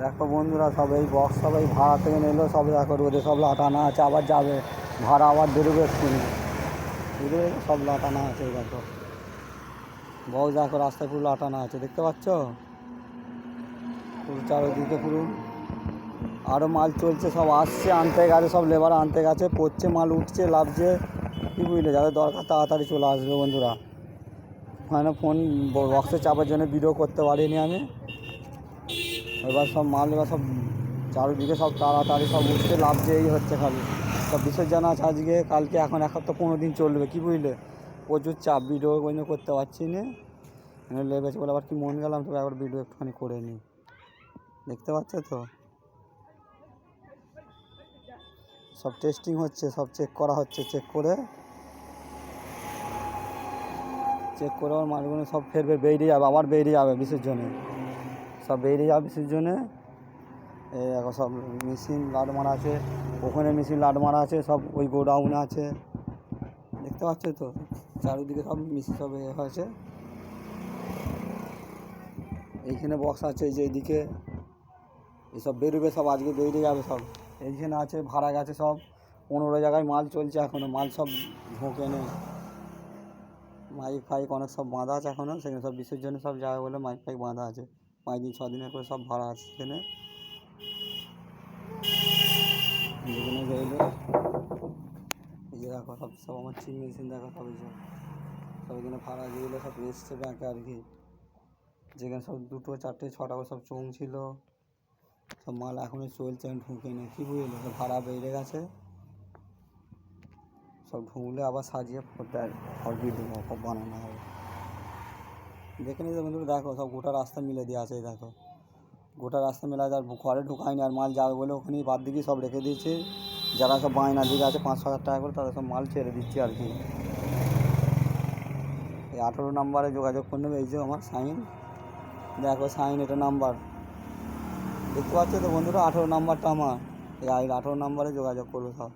দেখো বন্ধুরা, সব এই বক্স সব এই ভাড়া থেকে নিলো, সব দেখো রোদে সব লাটানো আছে, আবার যাবে ভাড়া আবার বেরোবে এক্ষুনি, বুঝলে? সব লাটানো আছে, এই দেখো বক্স দেখো রাস্তায় পুরো লাটানো আছে, দেখতে পাচ্ছ? পুরো চারিদিকে পুরো আরও মাল চলছে, সব আসছে, আনতে গেছে, সব লেবার আনতে গেছে, পড়ছে মাল, উঠছে, লাভছে, কী বুঝলে? যাদের দরকার তাড়াতাড়ি চলে আসবে বন্ধুরা। ওখানে ফোন বক্সে চাপার জন্য ভিডিও করতে পারিনি আমি। এবার সব মাল এবার সব চারিদিকে সব তাড়াতাড়ি সব উঠছে, লাভছে, এই হচ্ছে খালি। সব বিসর্জন আছে আজকে, কালকে, এখন 1 সপ্তাহ 15 দিন চলবে, কী বুঝলে? প্রচুর চাপ, ভিডিও কোনো করতে পারছি না, লেগেছে বলে আবার কি মন গেলাম, তবে একবার ভিডিও একটুখানি করে নিই, দেখতে পাচ্ছ তো? সব টেস্টিং হচ্ছে, সব চেক করা হচ্ছে, চেক করে ওর মালগুলো সব ফেরবে, বেরিয়ে যাবে, আবার বেরিয়ে যাবে বিসর্জনে, সব বেরিয়ে যাবে বিসর্জনে। এই এখন সব মেশিন লাট মারা আছে, ওখানে মেশিন লাট মারা আছে, সব ওই গোডাউনে আছে, দেখতে পাচ্ছ তো? চারিদিকে সব মেশিন সব এ হয়েছে, এইখানে বক্স আছে, এই যে এইদিকে এইসব বেরোবে, সব আজকে বেরিয়ে যাবে সব। এইখানে আছে ভাড়া গেছে সব 15 জায়গায় মাল চলছে এখনও, মাল সব ঢোকে নেই, মাইক ফাইক অনেক সব বাঁধা আছে এখনও, সেখানে সব বিসর্জনে সব যাবে বলে মাইক ফাইক বাঁধা আছে, 5 দিন 6 দিনের করে সব ভাড়া আছে সেখানে। যেখানে বেরোলো এই যে দেখো সব সব আমার চিন মেশিন দেখো, সব এই সব এখানে ভাড়া যেগুলো সব এসছে ব্যাংকে আর কি, যেখানে সব 2টো 4টে 6টা করে সব চোং ছিল, সব মাল এখনও চলছে, ঢুকে নেই, কী বুঝলো? সব ভাড়া বেড়ে গেছে, সব ঢুকলে আবার সাজিয়ে ফর ভিডিও সব বানানো হবে, দেখে নিতে বন্ধুরা। দেখো সব গোটা রাস্তা মিলে দিয়ে আছে, দেখো গোটা রাস্তা মেলা, আর ঘরে ঢুকায়নি, আর মাল যাবে বলে ওখানেই বাদ দিকে সব রেখে দিয়েছে, যারা সব বায়না দিকে আছে 5-6 হাজার টাকা করে, তাদের সব মাল ছেড়ে দিচ্ছে আর কি। এই 18 নম্বরে যোগাযোগ করে নেবে, এই যে আমার সাইন, দেখো সাইন, এটা নাম্বার দেখতে পাচ্ছ তো বন্ধুরা, 18 নাম্বারটা আমার, এই 18 নম্বরে যোগাযোগ করবে সব।